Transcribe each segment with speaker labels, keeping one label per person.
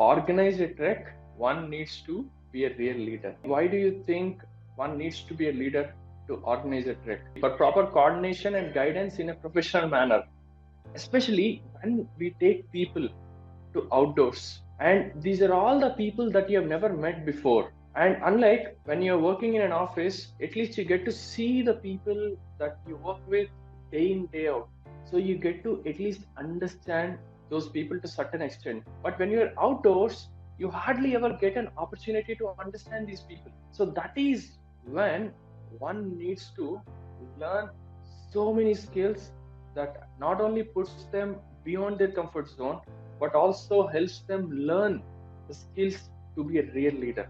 Speaker 1: organize a trek, one needs to be a real leader. Why do you think one needs to be a leader to organize a trek? For proper coordination and guidance in a professional manner, especially when we take people to outdoors. And these are all the people that you have never met before. And unlike when you're working in an office, at least you get to see the people that you work with day in, day out. So you get to at least understand those people to a certain extent. But when you're outdoors, you hardly ever get an opportunity to understand these people. So that is when one needs to learn so many skills that not only puts them beyond their comfort zone, but also helps them learn the skills to be a real leader.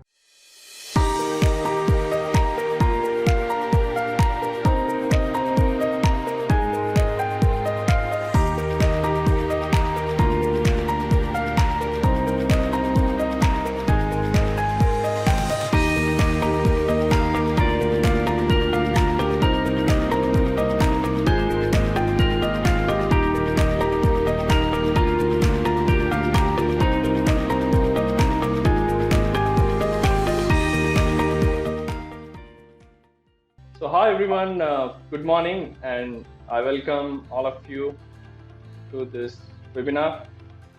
Speaker 1: So hi everyone, good morning, and I welcome all of you to this webinar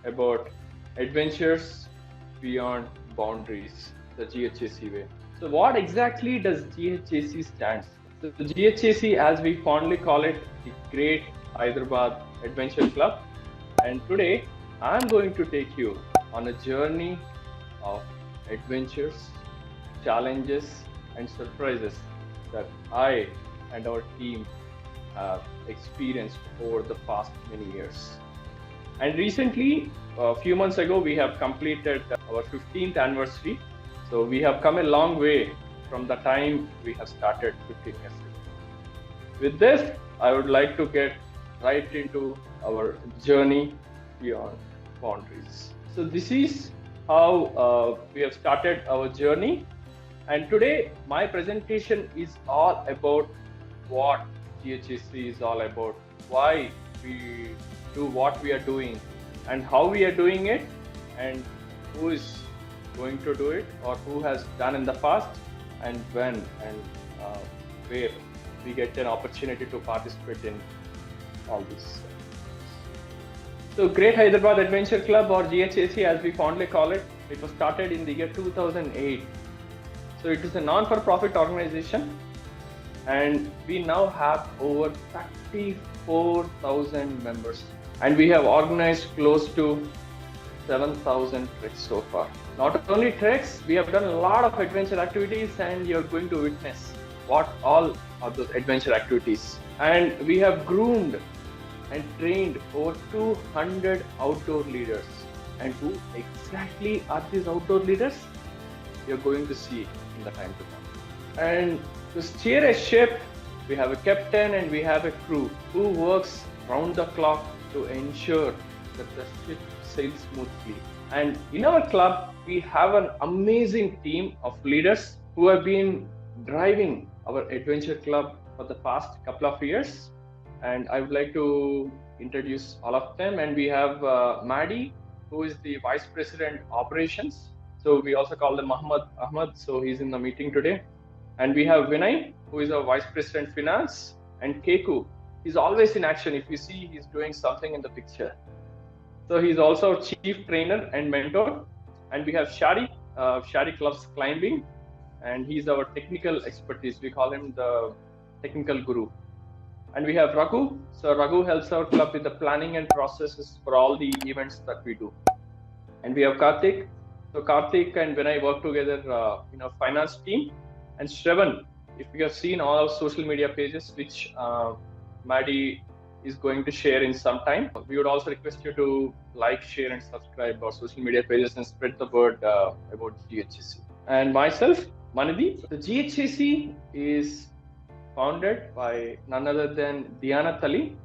Speaker 1: about adventures beyond boundaries, the GHAC way. So what exactly does GHAC stand for? So the GHAC, as we fondly call it, the Great Hyderabad Adventure Club, and today I'm going to take you on a journey of adventures, challenges and surprises that I and our team have experienced over the past many years. And recently, a few months ago, we have completed our 15th anniversary. So we have come a long way from the time we have started 15 years ago. With this, I would like to get right into our journey beyond boundaries. So this is how we have started our journey. And today, my presentation is all about what GHAC is all about, why we do what we are doing, and how we are doing it, and who is going to do it, or who has done in the past, and when and where we get an opportunity to participate in all this. So Great Hyderabad Adventure Club, or GHAC as we fondly call it, it was started in the year 2008. So it is a non-for-profit organization, and we now have over 34,000 members, and we have organized close to 7,000 treks so far. Not only treks, we have done a lot of adventure activities, and you're going to witness what all are those adventure activities. And we have groomed and trained over 200 outdoor leaders. And who exactly are these outdoor leaders? You're going to see in the time to come. And to steer a ship, we have a captain and we have a crew who works round the clock to ensure that the ship sails smoothly. And in our club, we have an amazing team of leaders who have been driving our adventure club for the past couple of years. And I would like to introduce all of them. And we have Maddie, who is the Vice President Operations. So we also call him Ahmad. So he's in the meeting today. And we have Vinay, who is our Vice President Finance, and Keku. He's always in action. If you see, he's doing something in the picture. So he's also our Chief Trainer and Mentor. And we have Shari. Shari loves climbing, and he's our technical expertise. We call him the technical guru. And we have Raghu. So Raghu helps our club with the planning and processes for all the events that we do. And we have Karthik. So Karthik and when I work together in our finance team, and Shravan, if you have seen all our social media pages, which Maddie is going to share in some time, we would also request you to like, share, and subscribe our social media pages and spread the word about GHAC. And myself, Manideep. The GHAC is founded by none other than Diana Tali.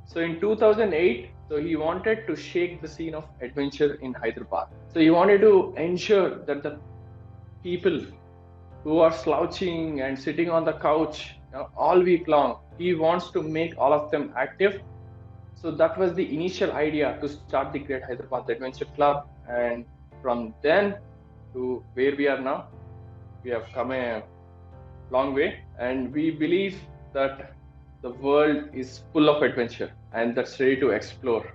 Speaker 1: So in 2008, so he wanted to shake the scene of adventure in Hyderabad. So he wanted to ensure that the people who are slouching and sitting on the couch all week long, he wants to make all of them active. So that was the initial idea to start the Great Hyderabad Adventure Club. And from then to where we are now, we have come a long way, and we believe that the world is full of adventure and that's ready to explore.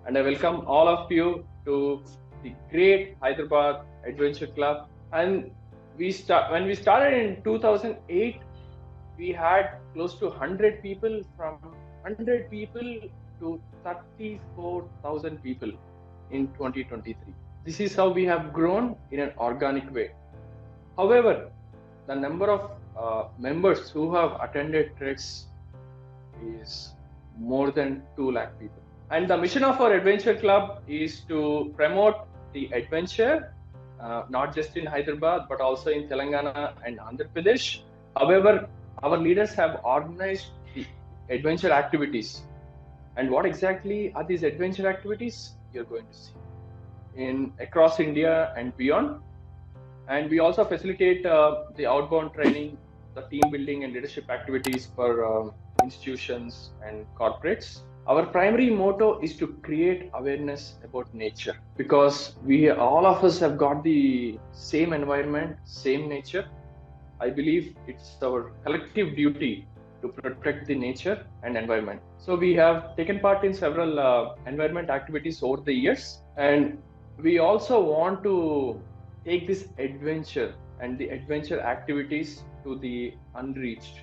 Speaker 1: And I welcome all of you to the great Hyderabad Adventure Club. And when we started in 2008, we had close to 100 people, from 100 people to 34,000 people in 2023. This is how we have grown in an organic way. However, the number of members who have attended treks is more than 2 lakh people. And the mission of our adventure club is to promote the adventure, not just in Hyderabad, but also in Telangana and Andhra Pradesh. However, our leaders have organized the adventure activities. And what exactly are these adventure activities? You're going to see across India and beyond. And we also facilitate the outbound training, the team building and leadership activities for institutions and corporates. Our primary motto is to create awareness about nature, because all of us have got the same environment, same nature. I believe it's our collective duty to protect the nature and environment. So we have taken part in several environment activities over the years, and we also want to take this adventure and the adventure activities to the unreached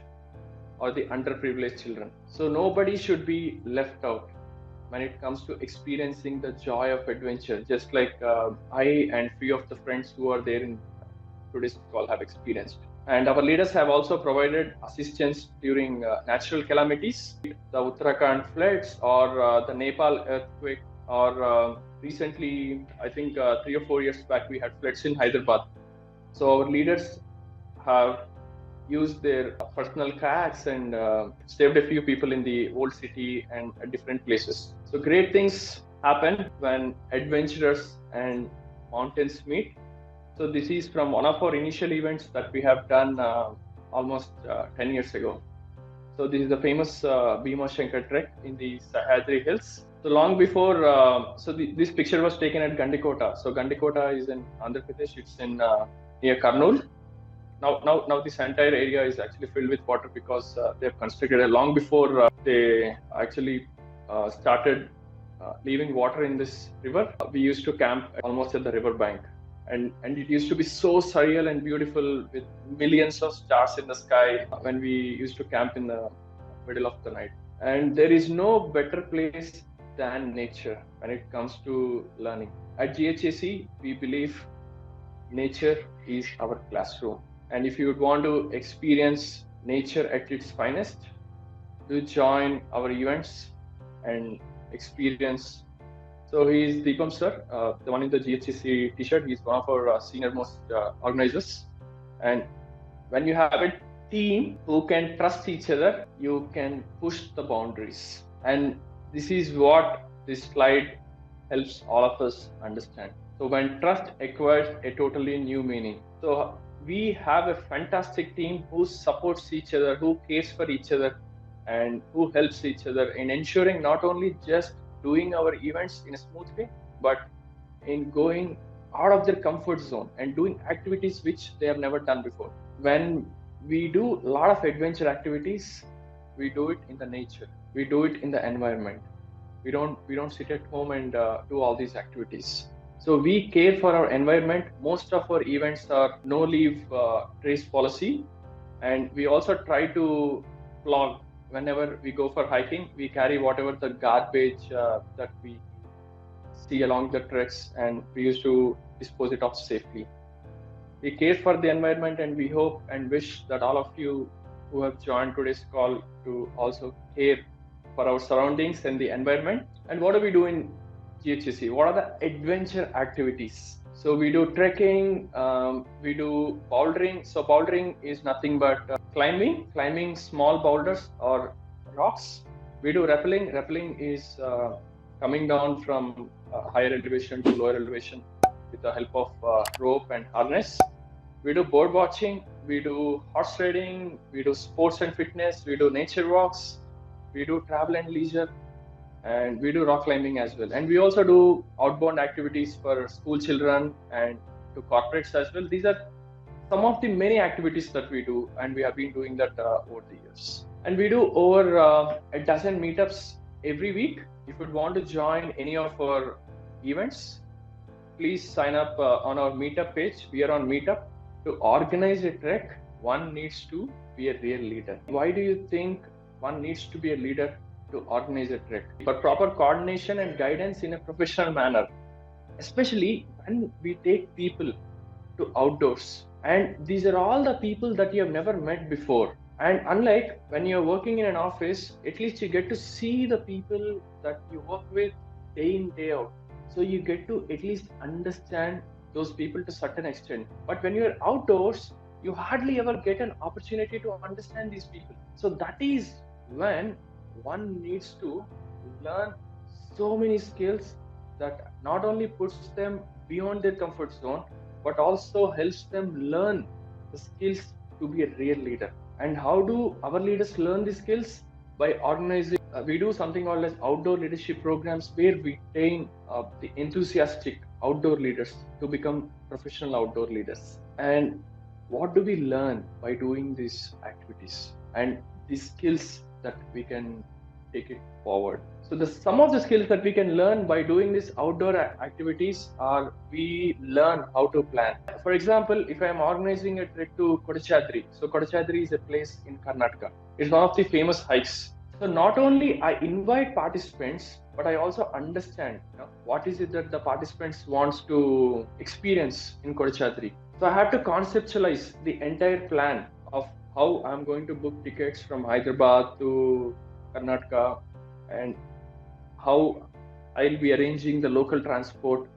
Speaker 1: or the underprivileged children. So nobody should be left out when it comes to experiencing the joy of adventure, just like I and few of the friends who are there in today's call have experienced. And our leaders have also provided assistance during natural calamities, the Uttarakhand floods or the Nepal earthquake, or recently, I think 3 or 4 years back, we had floods in Hyderabad. So our leaders have used their personal GHACs and saved a few people in the old city and at different places. So great things happen when adventurers and mountains meet. So this is from one of our initial events that we have done almost 10 years ago. So this is the famous Bhima Shankar trek in the Sahyadri Hills. So long before, this picture was taken at Gandikota. So Gandikota is in Andhra Pradesh. It's in near Kurnool. Now this entire area is actually filled with water because they have constructed it long before they actually started leaving water in this river. We used to camp almost at the river bank, and it used to be so surreal and beautiful with millions of stars in the sky when we used to camp in the middle of the night. And there is no better place than nature when it comes to learning. At GHAC, we believe nature is our classroom. And if you would want to experience nature at its finest, do join our events and experience. So he is Deepam sir, the one in the GHAC t-shirt. He's one of our senior most organizers. And when you have a team who can trust each other, you can push the boundaries. And this is what this slide helps all of us understand. So when trust acquires a totally new meaning. So we have a fantastic team who supports each other, who cares for each other, and who helps each other in ensuring not only just doing our events in a smooth way, but in going out of their comfort zone and doing activities which they have never done before. When we do a lot of adventure activities, we do it in the nature, we do it in the environment. We don't sit at home and do all these activities. So we care for our environment. Most of our events are no leave trace policy, and we also try to plug. Whenever we go for hiking, we carry whatever the garbage that we see along the treks, and we used to dispose it off safely. We care for the environment, and we hope and wish that all of you who have joined today's call to also care for our surroundings and the environment. And what do we do in GHAC? What are the adventure activities? So we do trekking, we do bouldering. So bouldering is nothing but climbing small boulders or rocks. We do rappelling. Rappelling is coming down from higher elevation to lower elevation with the help of rope and harness. We do bird watching, we do horse riding, we do sports and fitness, we do nature walks, we do travel and leisure. and we do rock climbing as well. And we also do outbound activities for school children and to corporates as well. These are some of the many activities that we do, and we have been doing that over the years. And we do over a dozen meetups every week. If you want to join any of our events, please sign up on our meetup page. We are on Meetup. To organize a trek, one needs to be a real leader. Why do you think one needs to be a leader to organize a trek? For proper coordination and guidance in a professional manner, especially when we take people to outdoors. And these are all the people that you have never met before. And unlike when you're working in an office, at least you get to see the people that you work with day in, day out. So you get to at least understand those people to a certain extent. But when you're outdoors, you hardly ever get an opportunity to understand these people. So that is when one needs to learn so many skills that not only puts them beyond their comfort zone, but also helps them learn the skills to be a real leader. And how do our leaders learn these skills? By organizing, we do something called as outdoor leadership programs, where we train the enthusiastic outdoor leaders to become professional outdoor leaders. And what do we learn by doing these activities and these skills that we can take it forward? So some of the skills that we can learn by doing these outdoor activities are, we learn how to plan. For example, if I am organizing a trek to Kodachadri, so Kodachadri is a place in Karnataka. It's one of the famous hikes. So not only I invite participants, but I also understand what is it that the participants wants to experience in Kodachadri. So I have to conceptualize the entire plan of how I'm going to book tickets from Hyderabad to Karnataka, and how I'll be arranging the local transport,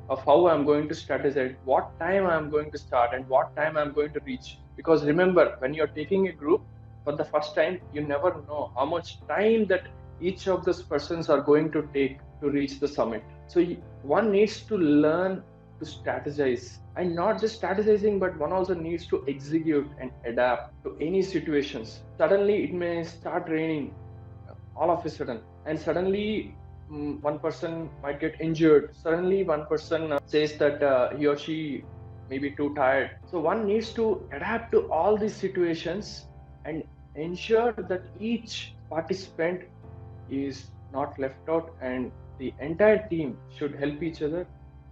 Speaker 1: of how I'm going to strategize, what time I'm going to start and what time I'm going to reach. Because remember, when you're taking a group for the first time, you never know how much time that each of those persons are going to take to reach the summit. So one needs to learn to strategize, and not just strategizing, but one also needs to execute and adapt to any situations. Suddenly it may start raining all of a sudden, and suddenly one person might get injured. Suddenly one person says that he or she may be too tired. So one needs to adapt to all these situations and ensure that each participant is not left out, and the entire team should help each other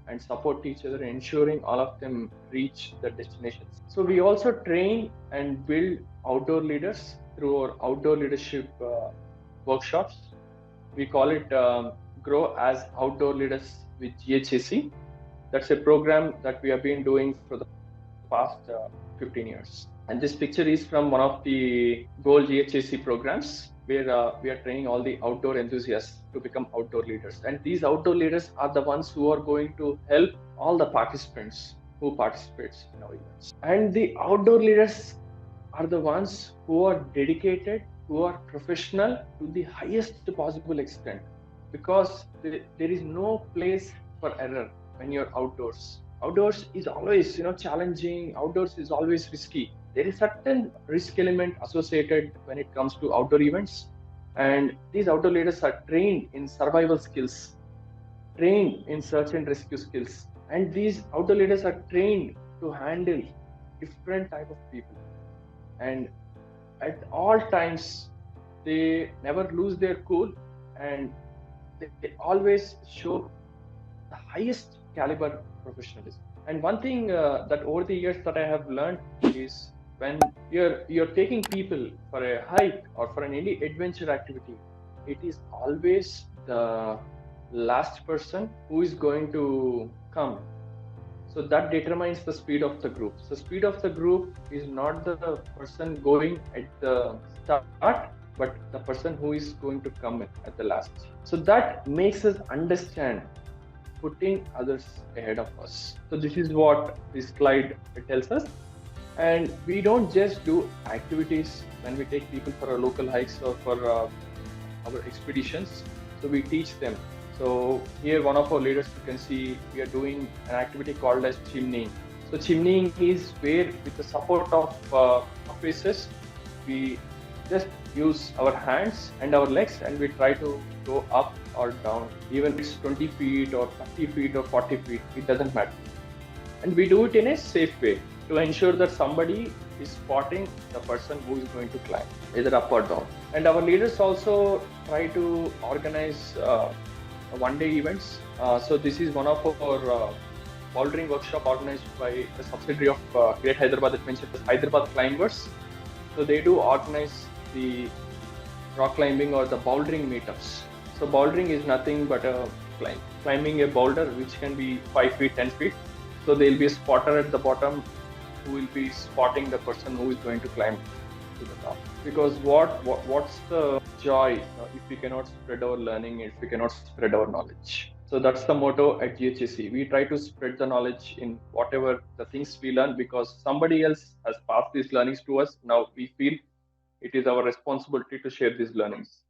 Speaker 1: and support each other, ensuring all of them reach the destinations. So we also train and build outdoor leaders through our outdoor leadership workshops. We call it Grow as Outdoor Leaders with GHAC. That's a program that we have been doing for the past 15 years. And this picture is from one of the Gold GHAC programs, where we are training all the outdoor enthusiasts to become outdoor leaders. And these outdoor leaders are the ones who are going to help all the participants who participates in our events. And the outdoor leaders are the ones who are dedicated, who are professional to the highest possible extent, because there is no place for error when you're outdoors. Outdoors is always challenging. Outdoors is always risky. There is certain risk element associated when it comes to outdoor events, and these outdoor leaders are trained in survival skills, trained in search and rescue skills, and these outdoor leaders are trained to handle different type of people. And at all times, they never lose their cool, and they always show the highest caliber professionalism. And one thing that over the years that I have learned is, when you're taking people for a hike or for any adventure activity, it is always the last person who is going to come. So that determines the speed of the group. So speed of the group is not the person going at the start, but the person who is going to come at the last. So that makes us understand putting others ahead of us. So this is what this slide tells us. And we don't just do activities when we take people for our local hikes or for our expeditions. So we teach them. So here, one of our leaders, you can see we are doing an activity called as chimneying. So chimneying is where, with the support of officers, we just use our hands and our legs and we try to go up or down, even it's 20 feet or 30 feet or 40 feet, it doesn't matter. And we do it in a safe way to ensure that somebody is spotting the person who is going to climb either up or down. And our leaders also try to organize one day events. So this is one of our bouldering workshop organized by a subsidiary of Great Hyderabad Adventures, Hyderabad Climbers. So they do organize the rock climbing or the bouldering meetups. So bouldering is nothing but a climbing a boulder which can be 5 feet, 10 feet. So there will be a spotter at the bottom who will be spotting the person who is going to climb to the top. Because what's the joy if we cannot spread our learning, if we cannot spread our knowledge? So that's the motto at GHAC. We try to spread the knowledge in whatever the things we learn because somebody else has passed these learnings to us. Now we feel it is our responsibility to share these learnings.